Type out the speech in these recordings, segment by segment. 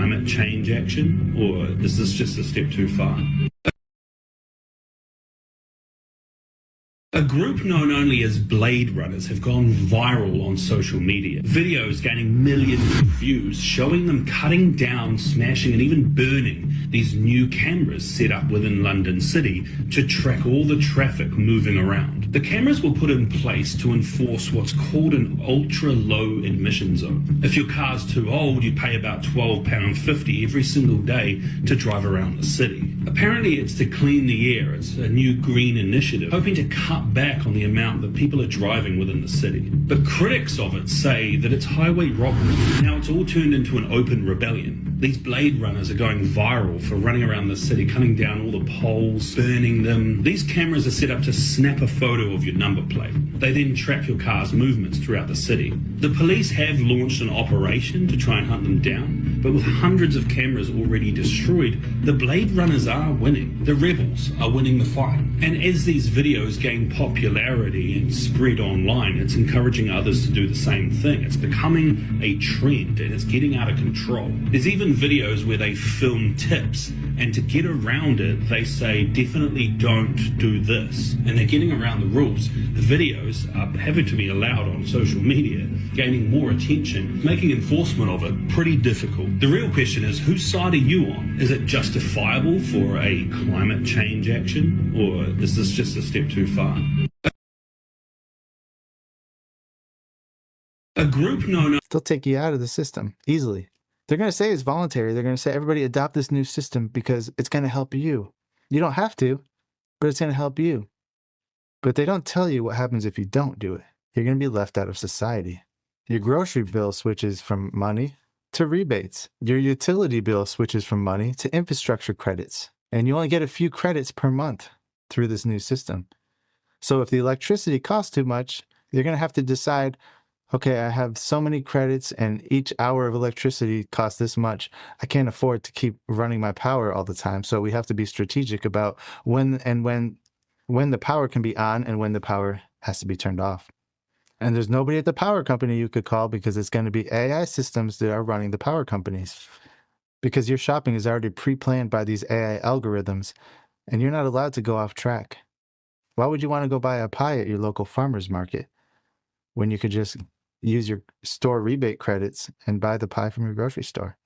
climate change action, or is this just a step too far? A group known only as Blade Runners have gone viral on social media. Videos gaining millions of views showing them cutting down, smashing and even burning these new cameras set up within London City to track all the traffic moving around. The cameras were put in place to enforce what's called an ultra-low emission zone. If your car's too old, you pay about £12.50 every single day to drive around the city. Apparently it's to clean the air. It's a new green initiative, hoping to cut back on the amount that people are driving within the city. But critics of it say that it's highway robbery. Now it's all turned into an open rebellion. These Blade Runners are going viral for running around the city, cutting down all the poles, burning them. These cameras are set up to snap a photo of your number plate. They then track your car's movements throughout the city. The police have launched an operation to try and hunt them down, but with hundreds of cameras already destroyed, the Blade Runners are winning. The rebels are winning the fight. And as these videos gain popularity and spread online, it's encouraging others to do the same thing. It's becoming a trend and it's getting out of control. There's even videos where they film tips, and to get around it, they say definitely don't do this. And they're getting around the rules. The videos are having to be allowed on social media, gaining more attention, making enforcement of it pretty difficult. The real question is, whose side are you on? Is it justifiable for a climate change action, or is this just a step too far? A group known... They'll take you out of the system easily. They're going to say it's voluntary. They're going to say, everybody adopt this new system because it's going to help you. You don't have to, but it's going to help you. But they don't tell you what happens if you don't do it. You're going to be left out of society. Your grocery bill switches from money to rebates. Your utility bill switches from money to infrastructure credits. And you only get a few credits per month through this new system. So if the electricity costs too much, you're going to have to decide, okay, I have so many credits and each hour of electricity costs this much. I can't afford to keep running my power all the time. So we have to be strategic about when the power can be on and when the power has to be turned off. And there's nobody at the power company you could call because it's going to be AI systems that are running the power companies. Because your shopping is already pre-planned by these AI algorithms and you're not allowed to go off track. Why would you want to go buy a pie at your local farmer's market when you could just use your store rebate credits and buy the pie from your grocery store?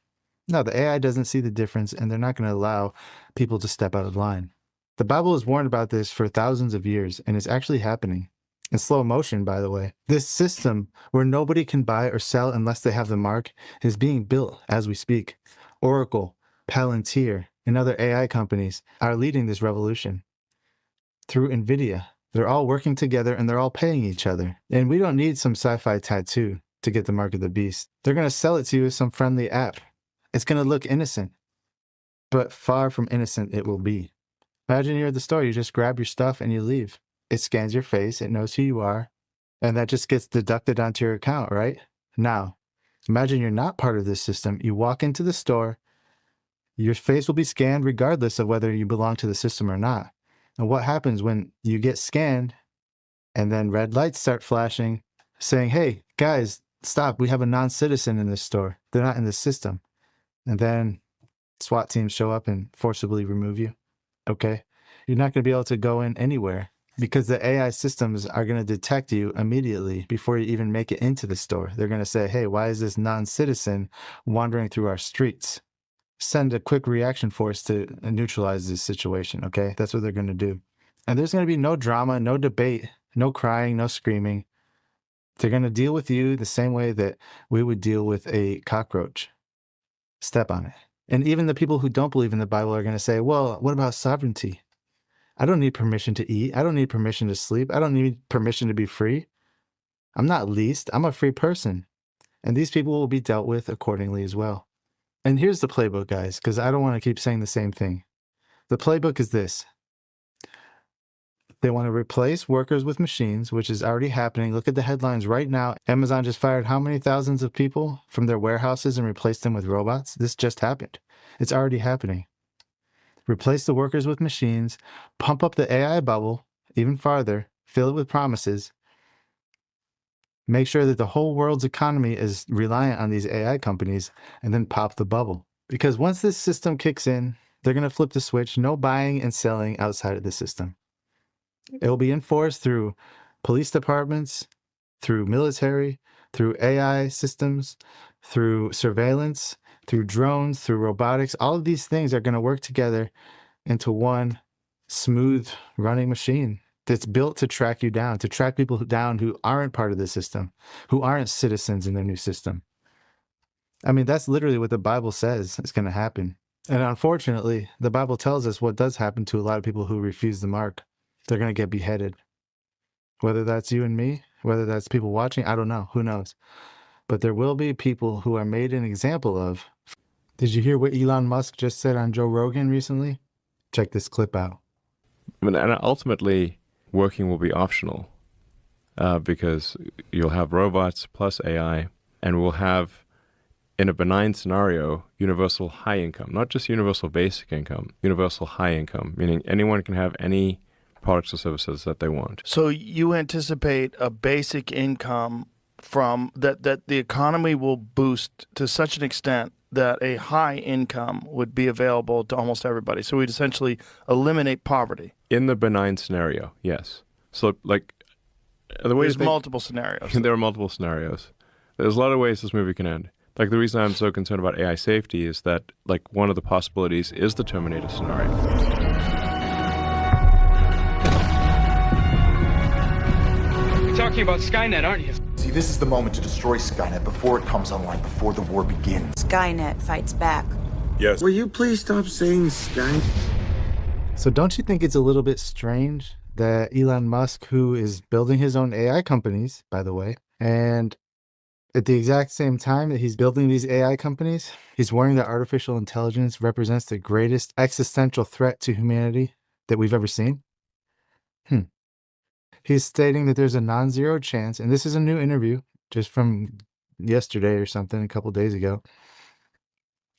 No, the AI doesn't see the difference and they're not going to allow people to step out of line. The Bible has warned about this for thousands of years and it's actually happening. In slow motion, by the way. This system where nobody can buy or sell unless they have the mark is being built as we speak. Oracle, Palantir, and other AI companies are leading this revolution. Through NVIDIA, they're all working together and they're all paying each other. And we don't need some sci-fi tattoo to get the mark of the beast. They're going to sell it to you as some friendly app. It's going to look innocent, but far from innocent it will be. Imagine you're at the store, you just grab your stuff and you leave. It scans your face, it knows who you are, and that just gets deducted onto your account, right? Now, imagine you're not part of this system. You walk into the store, your face will be scanned regardless of whether you belong to the system or not. And what happens when you get scanned and then red lights start flashing saying, hey, guys, stop, we have a non-citizen in this store. They're not in the system. And then SWAT teams show up and forcibly remove you. Okay? You're not going to be able to go in anywhere, because the AI systems are going to detect you immediately before you even make it into the store. They're going to say, hey, why is this non-citizen wandering through our streets? Send a quick reaction force to neutralize this situation, okay? That's what they're going to do. And there's going to be no drama, no debate, no crying, no screaming. They're going to deal with you the same way that we would deal with a cockroach. Step on it. And even the people who don't believe in the Bible are going to say, well, what about sovereignty? I don't need permission to eat. I don't need permission to sleep. I don't need permission to be free. I'm not leased. I'm a free person. And these people will be dealt with accordingly as well. And here's the playbook, guys, because I don't want to keep saying the same thing. The playbook is this. They want to replace workers with machines, which is already happening. Look at the headlines right now. Amazon just fired how many thousands of people from their warehouses and replaced them with robots? This just happened. It's already happening. Replace the workers with machines, pump up the AI bubble even farther, fill it with promises, make sure that the whole world's economy is reliant on these AI companies, and then pop the bubble. Because once this system kicks in, they're going to flip the switch. No buying and selling outside of the system. It will be enforced through police departments, through military, through AI systems, through surveillance, through drones, through robotics. All of these things are going to work together into one smooth running machine that's built to track you down, to track people down who aren't part of the system, who aren't citizens in their new system. I mean, that's literally what the Bible says is going to happen. And unfortunately, the Bible tells us what does happen to a lot of people who refuse the mark. They're going to get beheaded. Whether that's you and me, whether that's people watching, I don't know. Who knows? But there will be people who are made an example of. Did you hear what Elon Musk just said on Joe Rogan recently? Check this clip out. And ultimately, working will be optional because you'll have robots plus AI, and we'll have, in a benign scenario, universal high income, not just universal basic income, universal high income, meaning anyone can have any products or services that they want. So you anticipate a basic income from that the economy will boost to such an extent that a high income would be available to almost everybody. So we'd essentially eliminate poverty. In the benign scenario, yes. So like the way There's multiple scenarios. There are multiple scenarios. There's a lot of ways this movie can end. Like the reason I'm so concerned about AI safety is that like one of the possibilities is the Terminator scenario. You're talking about Skynet, aren't you? See, this is the moment to destroy Skynet before it comes online, before the war begins. Skynet fights back. Yes. Will you please stop saying Sky? So don't you think it's a little bit strange that Elon Musk, who is building his own AI companies, by the way, and at the exact same time that he's building these AI companies, he's warning that artificial intelligence represents the greatest existential threat to humanity that we've ever seen? He's stating that there's a non-zero chance, and this is a new interview just from yesterday or something, a couple days ago.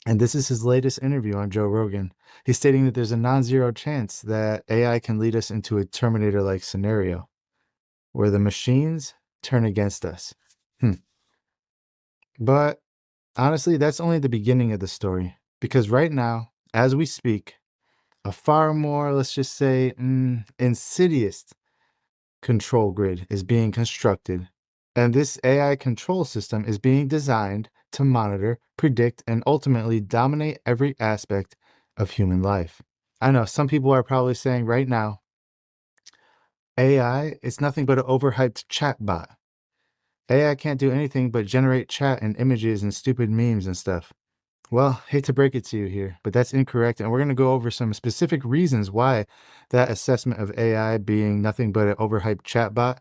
And this is his latest interview on Joe Rogan. He's stating that there's a non-zero chance that AI can lead us into a Terminator-like scenario where the machines turn against us. But honestly, that's only the beginning of the story. Because right now, as we speak, a far more, let's just say, insidious control grid is being constructed. And this AI control system is being designed to monitor, predict, and ultimately dominate every aspect of human life. I know some people are probably saying right now, AI is nothing but an overhyped chatbot. AI can't do anything but generate chat and images and stupid memes and stuff. Well, hate to break it to you here, but that's incorrect. And we're going to go over some specific reasons why that assessment of AI being nothing but an overhyped chatbot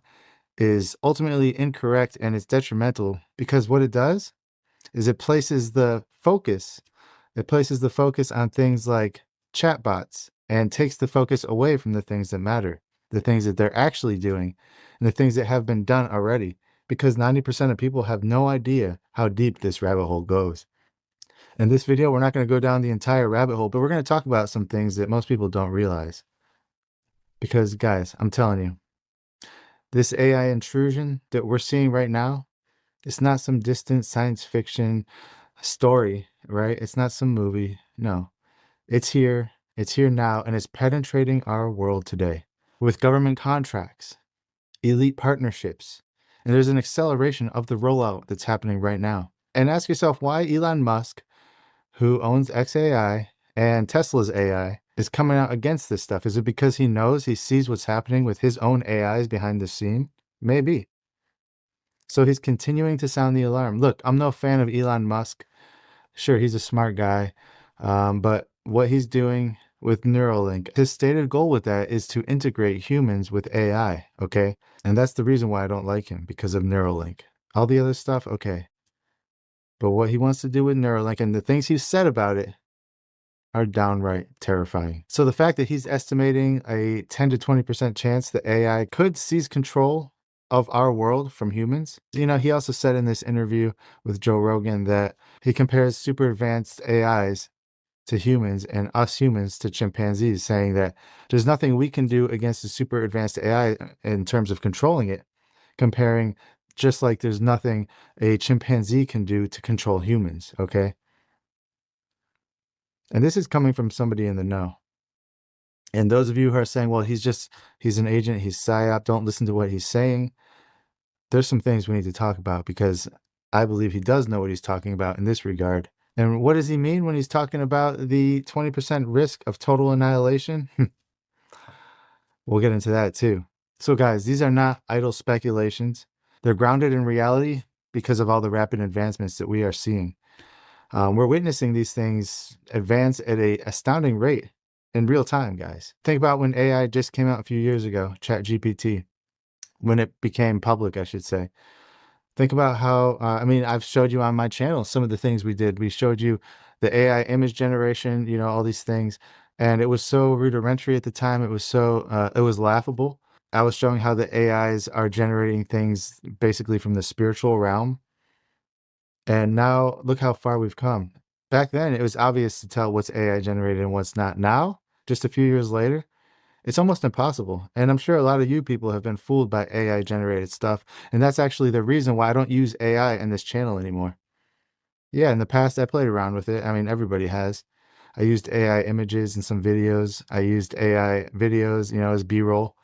is ultimately incorrect, and it's detrimental because what it does is it places the focus. It places the focus on things like chatbots and takes the focus away from the things that matter, the things that they're actually doing, and the things that have been done already, because 90% of people have no idea how deep this rabbit hole goes. In this video, we're not going to go down the entire rabbit hole, but we're going to talk about some things that most people don't realize. Because guys, I'm telling you, this AI intrusion that we're seeing right now, it's not some distant science fiction story, right? It's not some movie. No, it's here now, and it's penetrating our world today with government contracts, elite partnerships, and there's an acceleration of the rollout that's happening right now. And ask yourself why Elon Musk, who owns xAI and Tesla's AI, is coming out against this stuff. Is it because he knows, he sees what's happening with his own AIs behind the scene? Maybe. So he's continuing to sound the alarm. Look, I'm no fan of Elon Musk. Sure, he's a smart guy. But what he's doing with Neuralink, his stated goal with that is to integrate humans with AI, okay? And that's the reason why I don't like him, because of Neuralink. All the other stuff, okay. But what he wants to do with Neuralink and the things he's said about it are downright terrifying. So the fact that he's estimating a 10 to 20% chance that AI could seize control of our world from humans. You know, he also said in this interview with Joe Rogan that he compares super advanced AIs to humans and us humans to chimpanzees, saying that there's nothing we can do against a super advanced AI in terms of controlling it, comparing just like there's nothing a chimpanzee can do to control humans, okay? And this is coming from somebody in the know. And those of you who are saying, well, he's an agent, he's PSYOP, don't listen to what he's saying. There's some things we need to talk about because I believe he does know what he's talking about in this regard. And what does he mean when he's talking about the 20% risk of total annihilation? We'll get into that too. So guys, these are not idle speculations. They're grounded in reality because of all the rapid advancements that we are seeing. We're witnessing these things advance at an astounding rate in real time, guys. Think about when AI just came out a few years ago, ChatGPT, when it became public, I should say. Think about how, I've showed you on my channel some of the things we did. We showed you the AI image generation, you know, all these things. And it was so rudimentary at the time. It was laughable. I was showing how the AIs are generating things basically from the spiritual realm. And now look how far we've come. Back then, it was obvious to tell what's AI generated and what's not. Now, just a few years later, it's almost impossible. And I'm sure a lot of you people have been fooled by AI generated stuff. And that's actually the reason why I don't use AI in this channel anymore. Yeah, in the past, I played around with it. I mean, everybody has. I used AI images in some videos. I used AI videos, you know, as B-roll.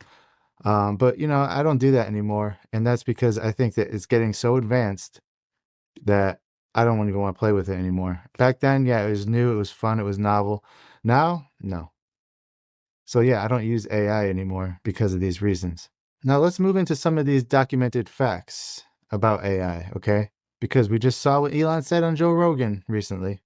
But, you know, I don't do that anymore. And that's because I think that it's getting so advanced that I don't even want to play with it anymore. Back then, yeah, it was new, it was fun, it was novel. Now, no. So yeah, I don't use AI anymore because of these reasons. Now let's move into some of these documented facts about AI, okay? Because we just saw what Elon said on Joe Rogan recently.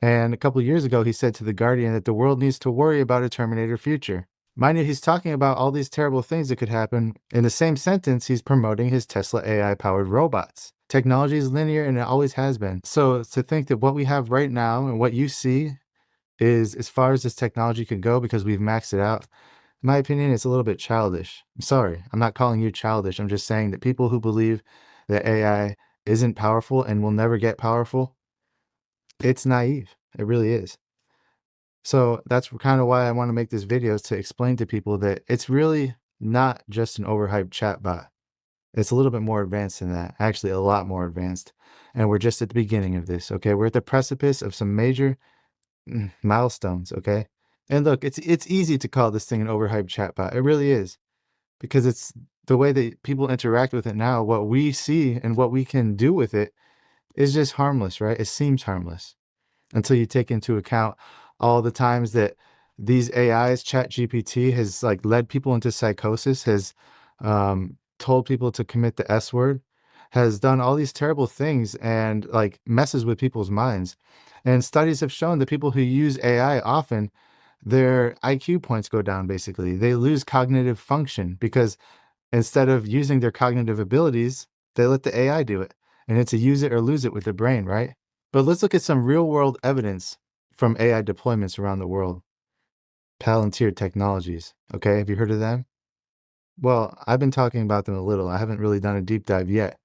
And a couple of years ago, he said to The Guardian that the world needs to worry about a Terminator future. Mind you, he's talking about all these terrible things that could happen. In the same sentence, he's promoting his Tesla AI-powered robots. Technology is linear and it always has been. So to think that what we have right now and what you see is as far as this technology can go because we've maxed it out, in my opinion, it's a little bit childish. I'm sorry, I'm not calling you childish. I'm just saying that people who believe that AI isn't powerful and will never get powerful, it's naive. It really is. So that's kind of why I want to make this video, is to explain to people that it's really not just an overhyped chatbot. It's a little bit more advanced than that, actually a lot more advanced. And we're just at the beginning of this, okay? We're at the precipice of some major milestones, okay? And look, it's easy to call this thing an overhyped chatbot. It really is, because it's the way that people interact with it now. What we see and what we can do with it is just harmless, right? It seems harmless until you take into account all the times that these AIs, ChatGPT, has like led people into psychosis, has told people to commit the S word, has done all these terrible things and like messes with people's minds. And studies have shown that people who use AI often, their IQ points go down, basically. They lose cognitive function because instead of using their cognitive abilities, they let the AI do it. And it's a use it or lose it with the brain, right? But let's look at some real world evidence from AI deployments around the world. Palantir Technologies, okay? Have you heard of them? Well, I've been talking about them a little. I haven't really done a deep dive yet.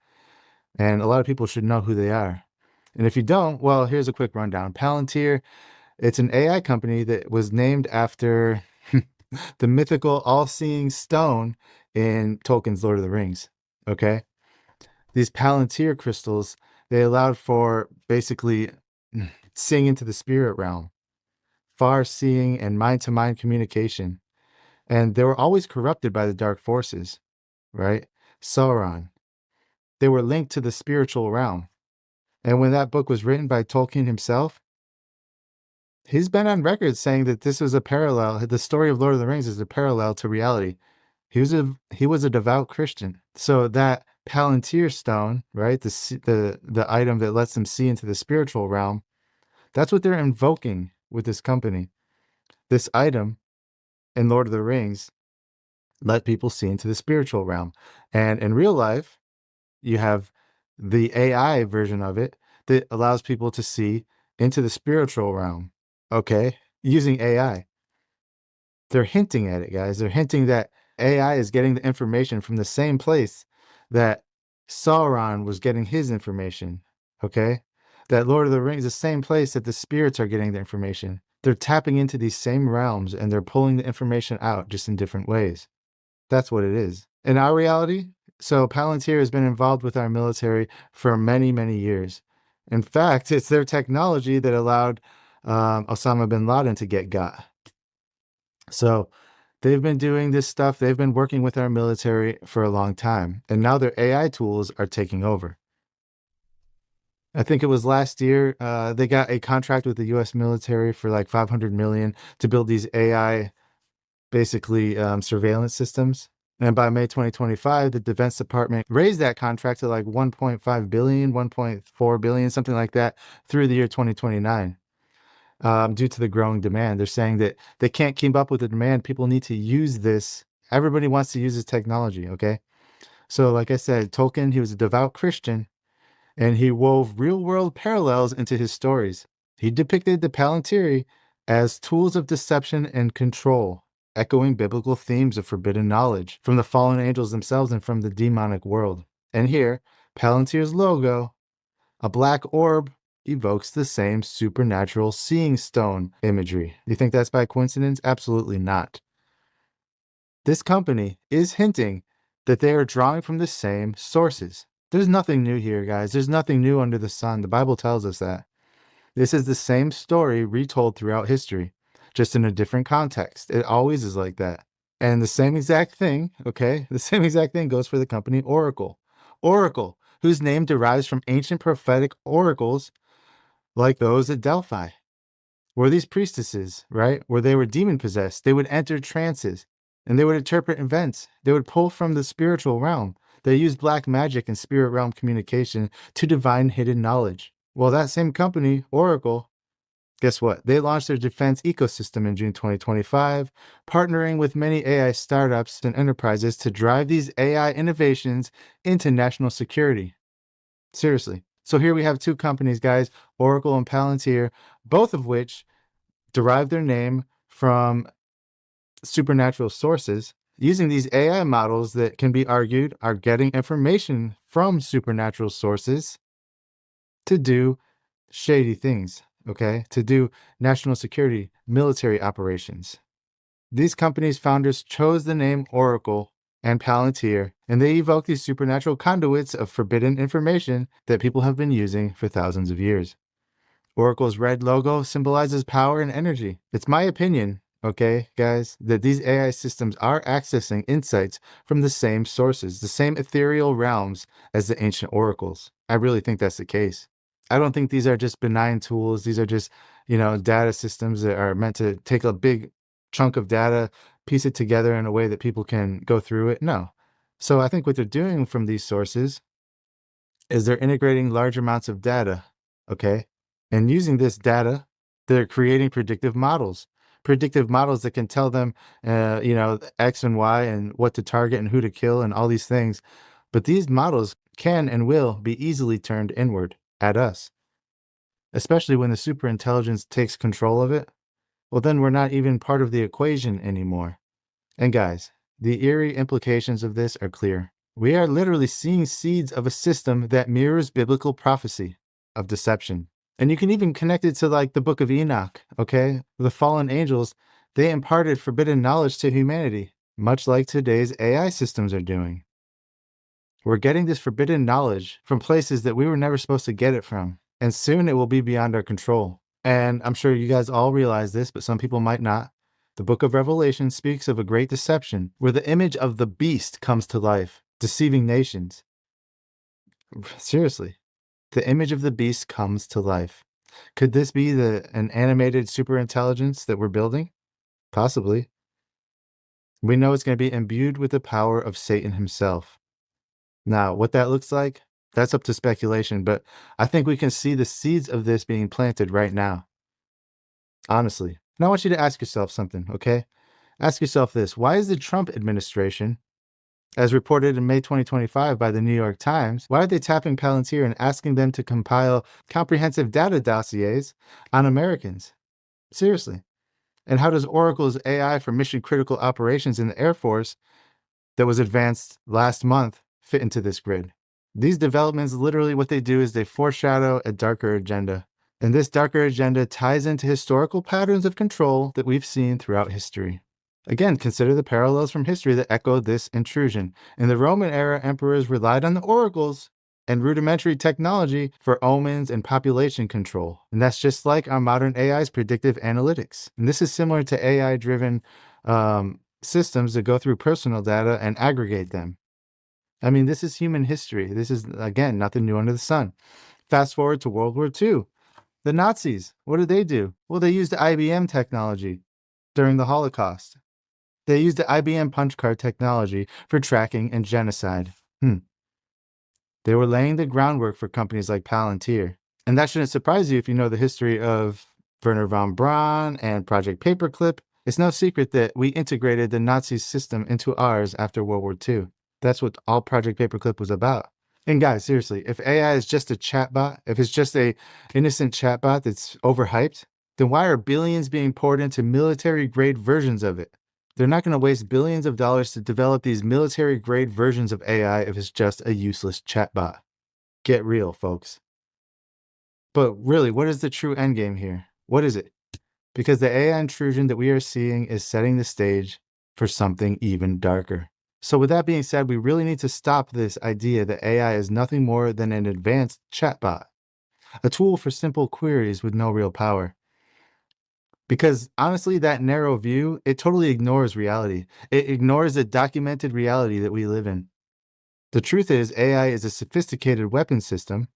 And a lot of people should know who they are. And if you don't, well, here's a quick rundown. Palantir, it's an AI company that was named after the mythical all-seeing stone in Tolkien's Lord of the Rings, okay? These Palantir crystals, they allowed for basically seeing into the spirit realm, far seeing and mind-to-mind communication. And they were always corrupted by the dark forces, right? Sauron. They were linked to the spiritual realm. And when that book was written by Tolkien himself, he's been on record saying that this was a parallel. The story of Lord of the Rings is a parallel to reality. He was a devout Christian. So that Palantir stone, right, the item that lets them see into the spiritual realm, that's what they're invoking with this company. This item in Lord of the Rings let people see into the spiritual realm. And in real life, you have the AI version of it that allows people to see into the spiritual realm, okay, using AI. They're hinting at it, guys. They're hinting that AI is getting the information from the same place that Sauron was getting his information, okay? That Lord of the Rings, the same place that the spirits are getting the information. They're tapping into these same realms and they're pulling the information out just in different ways. That's what it is. In our reality, so Palantir has been involved with our military for many, many years. In fact, it's their technology that allowed Osama bin Laden to get got. So they've been doing this stuff. They've been working with our military for a long time. And now their AI tools are taking over. I think it was last year, they got a contract with the U.S. military for like $500 million to build these AI, basically surveillance systems. And by May 2025, the Defense Department raised that contract to like 1.5 billion, 1.4 billion, something like that, through the year 2029. Due to the growing demand, they're saying that they can't keep up with the demand. People need to use this. Everybody wants to use this technology. Okay. So like I said, Tolkien, he was a devout Christian, and he wove real-world parallels into his stories. He depicted the Palantiri as tools of deception and control, echoing biblical themes of forbidden knowledge from the fallen angels themselves and from the demonic world. And here, Palantir's logo, a black orb, evokes the same supernatural seeing stone imagery. You think that's by coincidence? Absolutely not. This company is hinting that they are drawing from the same sources. There's nothing new here, guys. There's nothing new under the sun. The Bible tells us that. This is the same story retold throughout history, just in a different context. It always is like that. And the same exact thing, okay? The same exact thing goes for the company Oracle. Oracle, whose name derives from ancient prophetic oracles like those at Delphi. Were these priestesses, right? Where they were demon possessed. They would enter trances and they would interpret events. They would pull from the spiritual realm. They used black magic and spirit realm communication to divine hidden knowledge. Well, that same company, Oracle, guess what? They launched their defense ecosystem in June 2025, partnering with many AI startups and enterprises to drive these AI innovations into national security. Seriously. So here we have two companies, guys, Oracle and Palantir, both of which derive their name from supernatural sources, using these AI models that can be argued are getting information from supernatural sources to do shady things, okay? To do national security, military operations. These companies' founders chose the name Oracle and Palantir, and they evoke these supernatural conduits of forbidden information that people have been using for thousands of years. Oracle's red logo symbolizes power and energy. It's my opinion, okay, guys, that these AI systems are accessing insights from the same sources, the same ethereal realms as the ancient oracles. I really think that's the case. I don't think these are just benign tools. These are just, data systems that are meant to take a big chunk of data, piece it together in a way that people can go through it. No. So I think what they're doing from these sources is they're integrating large amounts of data, okay? And using this data, they're creating predictive models that can tell them, X and Y and what to target and who to kill and all these things. But these models can and will be easily turned inward at us, especially when the superintelligence takes control of it. Well, then we're not even part of the equation anymore. And guys, the eerie implications of this are clear. We are literally seeing seeds of a system that mirrors biblical prophecy of deception. And you can even connect it to like the book of Enoch, okay? The fallen angels, they imparted forbidden knowledge to humanity, much like today's AI systems are doing. We're getting this forbidden knowledge from places that we were never supposed to get it from. And soon it will be beyond our control. And I'm sure you guys all realize this, but some people might not. The book of Revelation speaks of a great deception where the image of the beast comes to life, deceiving nations. Seriously, the image of the beast comes to life. Could this be an animated superintelligence that we're building? Possibly. We know it's going to be imbued with the power of Satan himself. Now, what that looks like, that's up to speculation, but I think we can see the seeds of this being planted right now. Honestly. And I want you to ask yourself something, okay? Ask yourself this. Why is the Trump administration, as reported in May 2025 by the New York Times, why are they tapping Palantir and asking them to compile comprehensive data dossiers on Americans? Seriously. And how does Oracle's AI for mission-critical operations in the Air Force that was advanced last month fit into this grid? These developments, literally what they do is they foreshadow a darker agenda. And this darker agenda ties into historical patterns of control that we've seen throughout history. Again, consider the parallels from history that echo this intrusion. In the Roman era, emperors relied on the oracles and rudimentary technology for omens and population control. And that's just like our modern AI's predictive analytics. And this is similar to AI-driven systems that go through personal data and aggregate them. I mean, this is human history. This is, again, nothing new under the sun. Fast forward to World War II. The Nazis, what did they do? Well, they used IBM technology during the Holocaust. They used the IBM punch card technology for tracking and genocide. They were laying the groundwork for companies like Palantir. And that shouldn't surprise you if you know the history of Werner von Braun and Project Paperclip. It's no secret that we integrated the Nazi system into ours after World War II. That's what all Project Paperclip was about. And guys, seriously, if AI is just a chatbot, if it's just a innocent chatbot that's overhyped, then why are billions being poured into military-grade versions of it? They're not going to waste billions of dollars to develop these military-grade versions of AI if it's just a useless chatbot. Get real, folks. But really, what is the true endgame here? What is it? Because the AI intrusion that we are seeing is setting the stage for something even darker. So with that being said, we really need to stop this idea that AI is nothing more than an advanced chatbot, a tool for simple queries with no real power. Because honestly, that narrow view, it totally ignores reality. It ignores the documented reality that we live in. The truth is, AI is a sophisticated weapon system,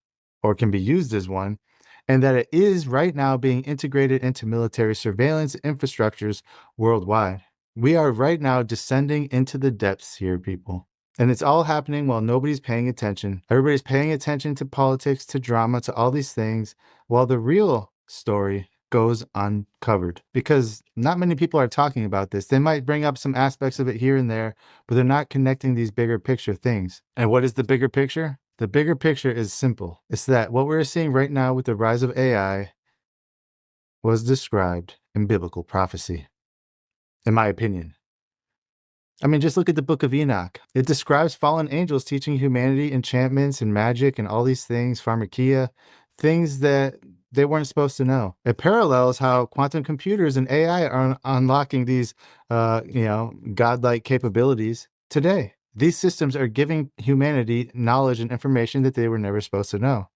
or can be used as one, and that it is right now being integrated into military surveillance infrastructures worldwide. We are right now descending into the depths here, people. And it's all happening while nobody's paying attention. Everybody's paying attention to politics, to drama, to all these things, while the real story goes uncovered. Because not many people are talking about this. They might bring up some aspects of it here and there, but they're not connecting these bigger picture things. And what is the bigger picture? The bigger picture is simple. It's that what we're seeing right now with the rise of AI was described in biblical prophecy, in my opinion. I mean, just look at the book of Enoch. It describes fallen angels teaching humanity enchantments and magic and all these things, pharmakia, things that they weren't supposed to know. It parallels how quantum computers and AI are unlocking these, godlike capabilities today. These systems are giving humanity knowledge and information that they were never supposed to know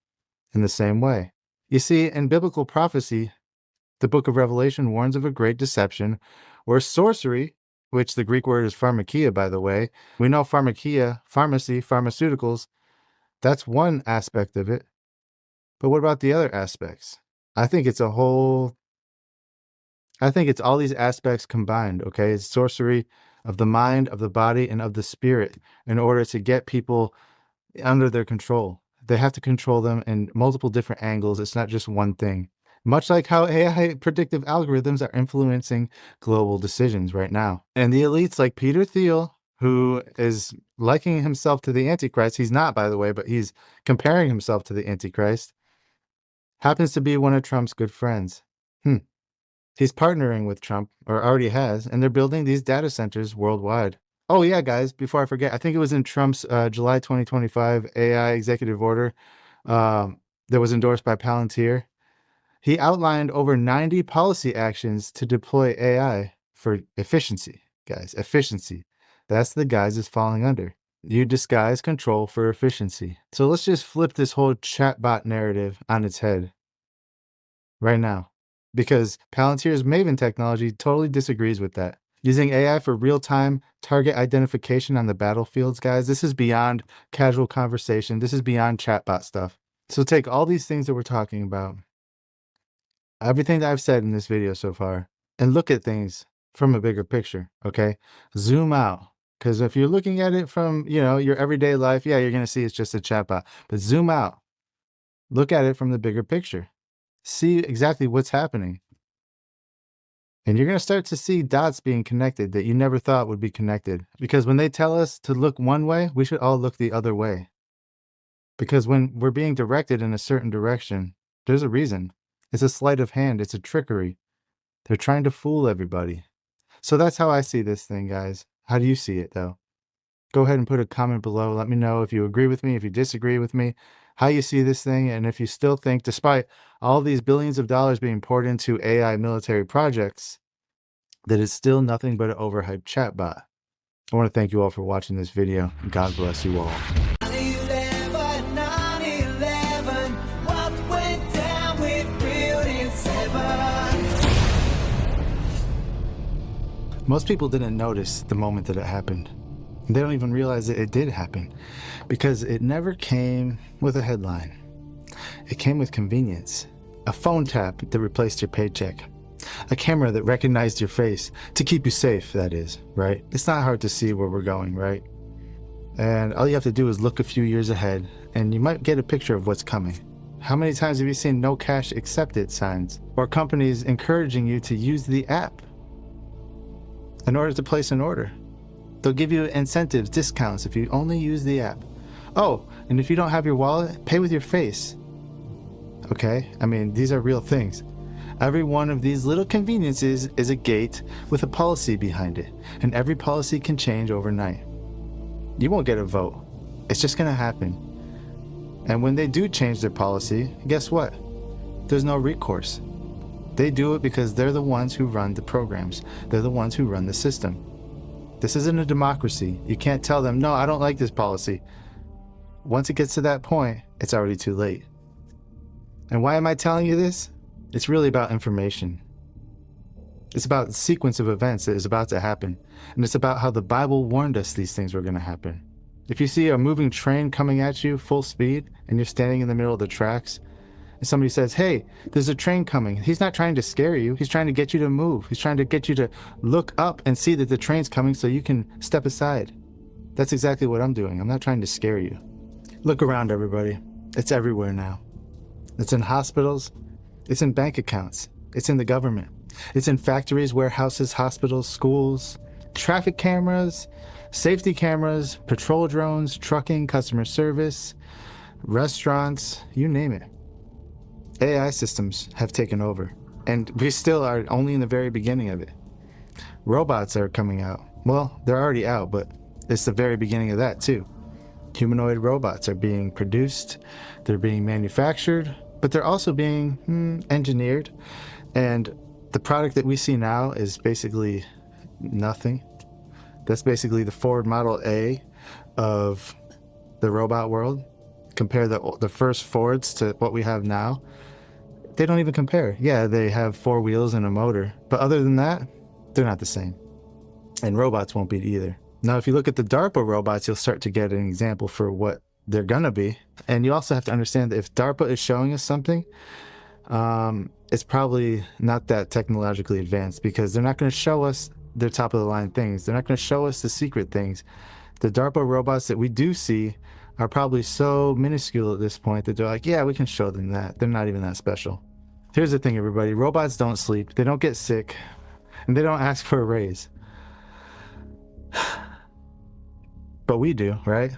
in the same way. You see, in biblical prophecy, the book of Revelation warns of a great deception where sorcery, which the Greek word is pharmakia, by the way. We know pharmakia, pharmacy, pharmaceuticals. That's one aspect of it. But what about the other aspects? I think it's all these aspects combined, okay? It's sorcery of the mind, of the body, and of the spirit in order to get people under their control. They have to control them in multiple different angles. It's not just one thing. Much like how AI predictive algorithms are influencing global decisions right now. And the elites like Peter Thiel, who is likening himself to the Antichrist, he's not, by the way, but he's comparing himself to the Antichrist, happens to be one of Trump's good friends. He's partnering with Trump, or already has, and they're building these data centers worldwide. Oh yeah, guys, before I forget, I think it was in Trump's July 2025 AI executive order that was endorsed by Palantir. He outlined over 90 policy actions to deploy AI for efficiency, guys, efficiency. That's the guise it's falling under. You disguise control for efficiency. So let's just flip this whole chatbot narrative on its head right now, because Palantir's Maven technology totally disagrees with that. Using AI for real-time target identification on the battlefields, guys, this is beyond casual conversation. This is beyond chatbot stuff. So take all these things that we're talking about, everything that I've said in this video so far, and look at things from a bigger picture, okay? Zoom out. Because if you're looking at it from, your everyday life, yeah, you're going to see it's just a chatbot. But zoom out. Look at it from the bigger picture. See exactly what's happening. And you're going to start to see dots being connected that you never thought would be connected. Because when they tell us to look one way, we should all look the other way. Because when we're being directed in a certain direction, there's a reason. It's a sleight of hand. It's a trickery. They're trying to fool everybody. So that's how I see this thing, guys. How do you see it, though? Go ahead and put a comment below. Let me know if you agree with me, if you disagree with me, how you see this thing, and if you still think, despite all these billions of dollars being poured into AI military projects, that it's still nothing but an overhyped chatbot. I want to thank you all for watching this video. God bless you all. Most people didn't notice the moment that it happened. They don't even realize that it did happen because it never came with a headline. It came with convenience. A phone tap that replaced your paycheck. A camera that recognized your face to keep you safe, that is, right? It's not hard to see where we're going, right? And all you have to do is look a few years ahead and you might get a picture of what's coming. How many times have you seen no cash accepted signs or companies encouraging you to use the app in order to place an order? They'll give you incentives, discounts if you only use the app. Oh, and if you don't have your wallet, pay with your face. Okay? I mean, these are real things. Every one of these little conveniences is a gate with a policy behind it, and every policy can change overnight. You won't get a vote. It's just gonna happen. And when they do change their policy, guess what? There's no recourse. They do it because they're the ones who run the programs. They're the ones who run the system. This isn't a democracy. You can't tell them, no, I don't like this policy. Once it gets to that point, it's already too late. And why am I telling you this? It's really about information. It's about the sequence of events that is about to happen. And it's about how the Bible warned us these things were going to happen. If you see a moving train coming at you full speed and you're standing in the middle of the tracks and somebody says, hey, there's a train coming. He's not trying to scare you. He's trying to get you to move. He's trying to get you to look up and see that the train's coming so you can step aside. That's exactly what I'm doing. I'm not trying to scare you. Look around, everybody. It's everywhere now. It's in hospitals. It's in bank accounts. It's in the government. It's in factories, warehouses, hospitals, schools, traffic cameras, safety cameras, patrol drones, trucking, customer service, restaurants, you name it. AI systems have taken over, and we still are only in the very beginning of it. Robots are coming out. Well, they're already out, but it's the very beginning of that too. Humanoid robots are being produced, they're being manufactured, but they're also being engineered. And the product that we see now is basically nothing. That's basically the Ford Model A of the robot world. Compare the first Fords to what we have now. They don't even compare. Yeah, they have 4 wheels and a motor, but other than that, they're not the same. And robots won't be either. Now, if you look at the DARPA robots, you'll start to get an example for what they're gonna be. And you also have to understand that if DARPA is showing us something, it's probably not that technologically advanced because they're not gonna show us their top of the line things. They're not gonna show us the secret things. The DARPA robots that we do see are probably so minuscule at this point that they're like, yeah, we can show them that. They're not even that special. Here's the thing, everybody. Robots don't sleep. They don't get sick. And they don't ask for a raise. But we do, right?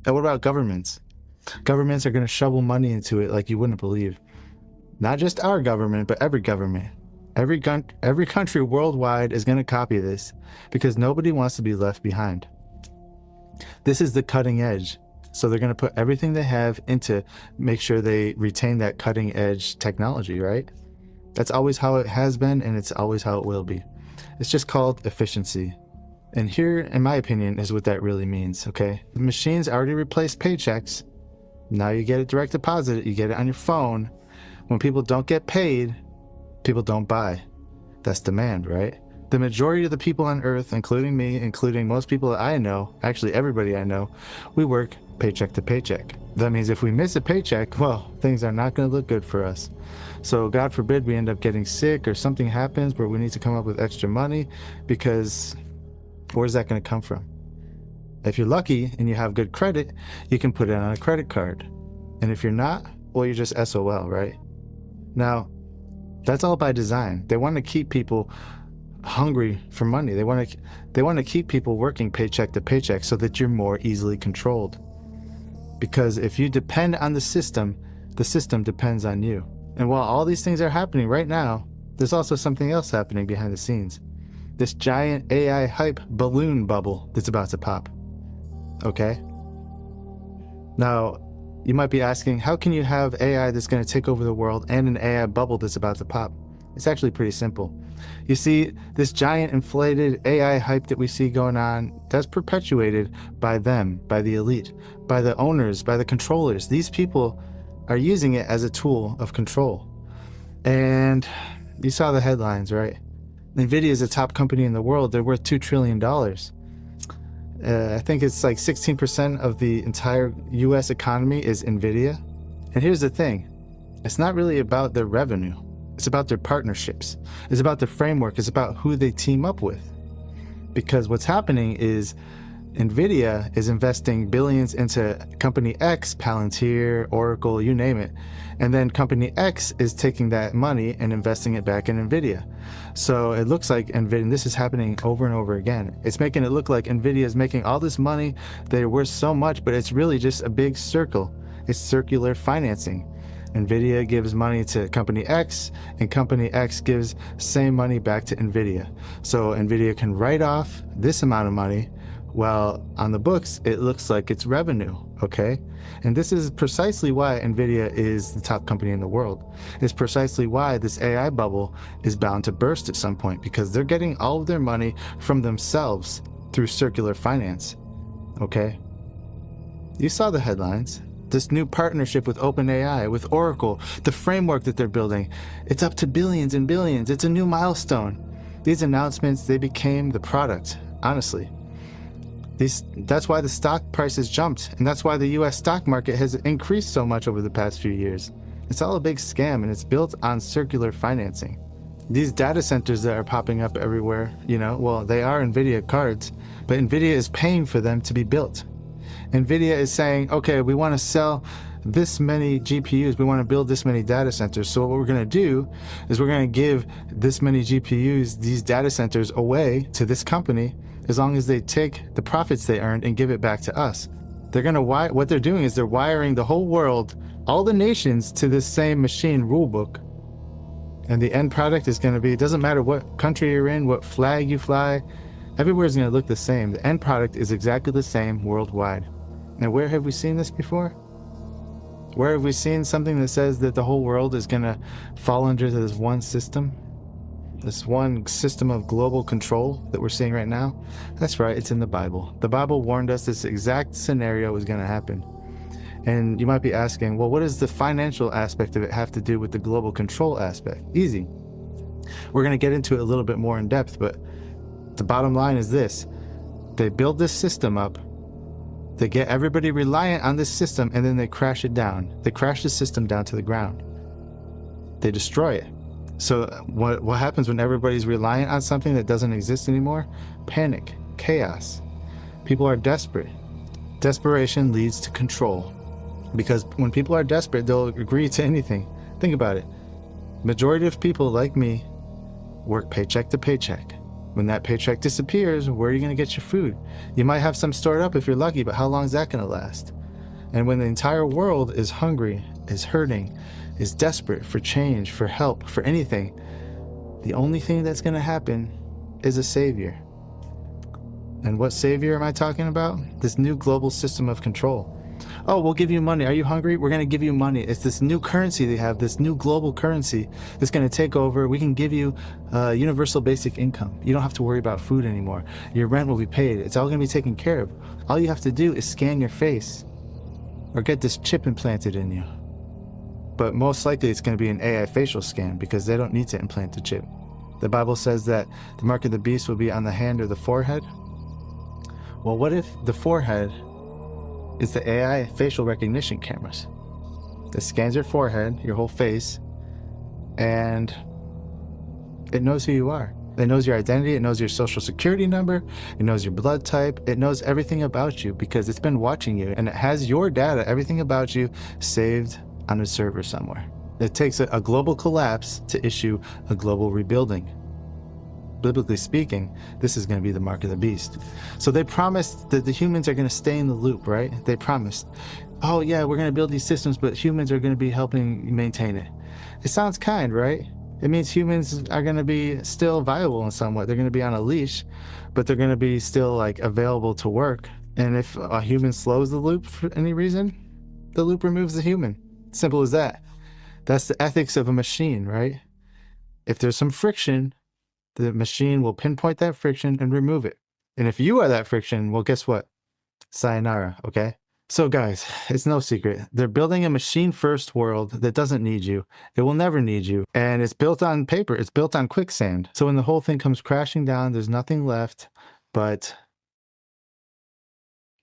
And what about governments? Governments are going to shovel money into it like you wouldn't believe. Not just our government, but every government. Every country worldwide is going to copy this because nobody wants to be left behind. This is the cutting edge. So they're going to put everything they have into make sure they retain that cutting edge technology, right? That's always how it has been, and it's always how it will be. It's just called efficiency. And here, in my opinion, is what that really means, okay? The machines already replaced paychecks. Now you get it direct deposit, you get it on your phone. When people don't get paid, people don't buy. That's demand, right? The majority of the people on Earth, including me, including most people that I know, actually everybody I know, we work paycheck to paycheck. That means if we miss a paycheck, well, things are not going to look good for us. So God forbid we end up getting sick or something happens where we need to come up with extra money, because where's that going to come from? If you're lucky and you have good credit, you can put it on a credit card. And if you're not, well, you're just SOL, right? Now, that's all by design. They want to keep people hungry for money. They want to keep people working paycheck to paycheck so that you're more easily controlled. Because if you depend on the system depends on you. And while all these things are happening right now, there's also something else happening behind the scenes. This giant AI hype balloon bubble that's about to pop. Okay? Now, you might be asking, how can you have AI that's going to take over the world and an AI bubble that's about to pop? It's actually pretty simple. You see, this giant inflated AI hype that we see going on, that's perpetuated by them, by the elite, by the owners, by the controllers. These people are using it as a tool of control. And you saw the headlines, right? NVIDIA is a top company in the world. They're worth $2 trillion. I think it's like 16% of the entire US economy is NVIDIA. And here's the thing. It's not really about their revenue. It's about their partnerships. It's about the framework. It's about who they team up with. Because what's happening is NVIDIA is investing billions into company X, Palantir, Oracle, you name it. And then company X is taking that money and investing it back in NVIDIA. So it looks like NVIDIA, and this is happening over and over again. It's making it look like NVIDIA is making all this money. They're worth so much, but it's really just a big circle. It's circular financing. NVIDIA gives money to company X, and company X gives same money back to NVIDIA. So NVIDIA can write off this amount of money, while on the books, it looks like it's revenue, okay? And this is precisely why NVIDIA is the top company in the world. It's precisely why this AI bubble is bound to burst at some point, because they're getting all of their money from themselves through circular finance, okay? You saw the headlines. This new partnership with OpenAI, with Oracle, the framework that they're building, it's up to billions and billions. It's a new milestone. These announcements, they became the product, honestly. That's why the stock prices jumped, and that's why the US stock market has increased so much over the past few years. It's all a big scam, and it's built on circular financing. These data centers that are popping up everywhere, well, they are NVIDIA cards, but NVIDIA is paying for them to be built. NVIDIA is saying, okay, we want to sell this many GPUs, we want to build this many data centers. So what we're going to do is we're going to give this many GPUs, these data centers, away to this company as long as they take the profits they earned and give it back to us. They're going to what they're doing is they're wiring the whole world, all the nations, to this same machine rulebook. And the end product is going to be, it doesn't matter what country you're in, what flag you fly, everywhere is going to look the same. The end product is exactly the same worldwide. Now, where have we seen this before? Where have we seen something that says that the whole world is going to fall under this one system? This one system of global control that we're seeing right now? That's right, it's in the Bible. The Bible warned us this exact scenario was going to happen. And you might be asking, well, what does the financial aspect of it have to do with the global control aspect? Easy. We're going to get into it a little bit more in depth, but the bottom line is this. They build this system up. They get everybody reliant on this system, and then they crash it down. They crash the system down to the ground. They destroy it. So what happens when everybody's reliant on something that doesn't exist anymore? Panic, chaos. People are desperate. Desperation leads to control. Because when people are desperate, they'll agree to anything. Think about it. Majority of people like me work paycheck to paycheck. When that paycheck disappears, where are you going to get your food? You might have some stored up if you're lucky, but how long is that going to last? And when the entire world is hungry, is hurting, is desperate for change, for help, for anything, the only thing that's going to happen is a savior. And what savior am I talking about? This new global system of control. Oh, we'll give you money. Are you hungry? We're going to give you money. It's this new currency they have, this new global currency that's going to take over. We can give you universal basic income. You don't have to worry about food anymore. Your rent will be paid. It's all going to be taken care of. All you have to do is scan your face or get this chip implanted in you. But most likely it's going to be an AI facial scan because they don't need to implant the chip. The Bible says that the mark of the beast will be on the hand or the forehead. Well, what if the forehead is the AI facial recognition cameras that scans your forehead, your whole face, and it knows who you are. It knows your identity, it knows your social security number, it knows your blood type, it knows everything about you because it's been watching you, and it has your data, everything about you, saved on a server somewhere. It takes a global collapse to issue a global rebuilding. Biblically speaking, this is going to be the mark of the beast. So they promised that the humans are going to stay in the loop, right? They promised, oh yeah, we're going to build these systems, but humans are going to be helping maintain it. It sounds kind, right? It means humans are going to be still viable in some way. They're going to be on a leash, but they're going to be still like available to work. And if a human slows the loop for any reason, the loop removes the human. Simple as that. That's the ethics of a machine, right? If there's some friction, the machine will pinpoint that friction and remove it. And if you are that friction, well, guess what? Sayonara, okay? So, guys, it's no secret. They're building a machine first world that doesn't need you. It will never need you. And it's built on paper, it's built on quicksand. So, when the whole thing comes crashing down, there's nothing left but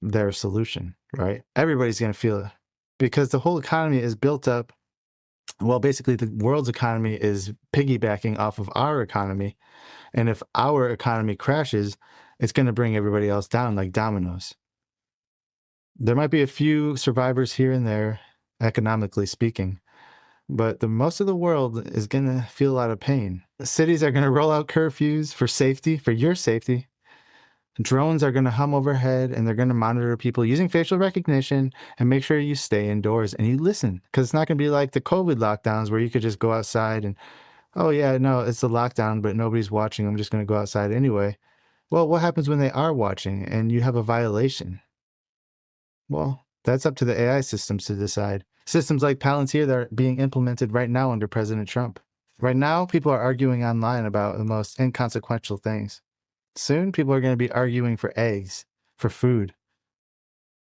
their solution, right? Everybody's going to feel it because the whole economy is built up. Well, basically, the world's economy is piggybacking off of our economy. And if our economy crashes, it's going to bring everybody else down like dominoes. There might be a few survivors here and there, economically speaking, but most of the world is going to feel a lot of pain. The cities are going to roll out curfews for safety, for your safety. Drones are going to hum overhead and they're going to monitor people using facial recognition and make sure you stay indoors and you listen, because it's not going to be like the COVID lockdowns where you could just go outside and, oh yeah, no, it's a lockdown, but nobody's watching. I'm just going to go outside anyway. Well, what happens when they are watching and you have a violation? Well, that's up to the AI systems to decide. Systems like Palantir that are being implemented right now under President Trump. Right now, people are arguing online about the most inconsequential things. Soon, people are going to be arguing for eggs, for food.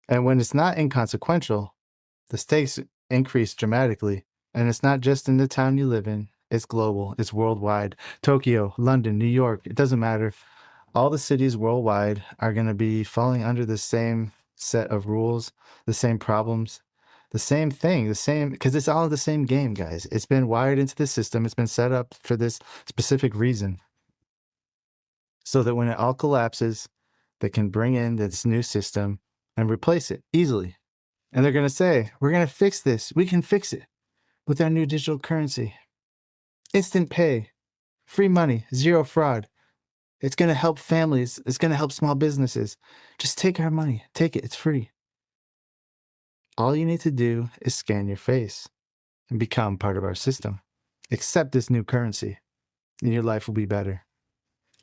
And when it's not inconsequential, the stakes increase dramatically. And it's not just in the town you live in. It's global. It's worldwide. Tokyo, London, New York, it doesn't matter. All the cities worldwide are going to be falling under the same set of rules, the same problems, the same thing, the same, because it's all the same game, guys. It's been wired into the system. It's been set up for this specific reason. So that when it all collapses, they can bring in this new system and replace it easily. And they're going to say, we're going to fix this. We can fix it with our new digital currency. Instant pay, free money, zero fraud. It's going to help families. It's going to help small businesses. Just take our money. Take it. It's free. All you need to do is scan your face and become part of our system. Accept this new currency, and your life will be better.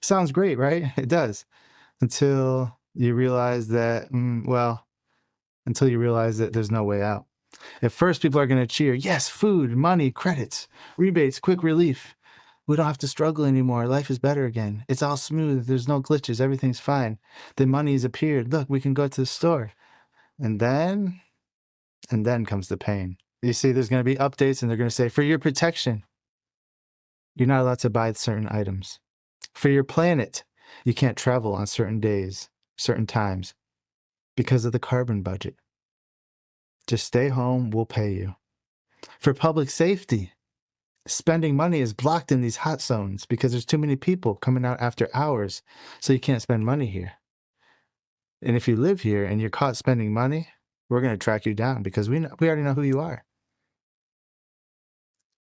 Sounds great, right? It does. Until you realize that, until you realize that there's no way out. At first, people are going to cheer, yes, food, money, credits, rebates, quick relief. We don't have to struggle anymore. Life is better again. It's all smooth. There's no glitches. Everything's fine. The money's appeared. Look, we can go to the store. And then comes the pain. You see, there's going to be updates and they're going to say, for your protection, you're not allowed to buy certain items. For your planet, you can't travel on certain days, certain times, because of the carbon budget. Just stay home, we'll pay you. For public safety, spending money is blocked in these hot zones because there's too many people coming out after hours, so you can't spend money here. And if you live here and you're caught spending money, we're going to track you down because we already know who you are.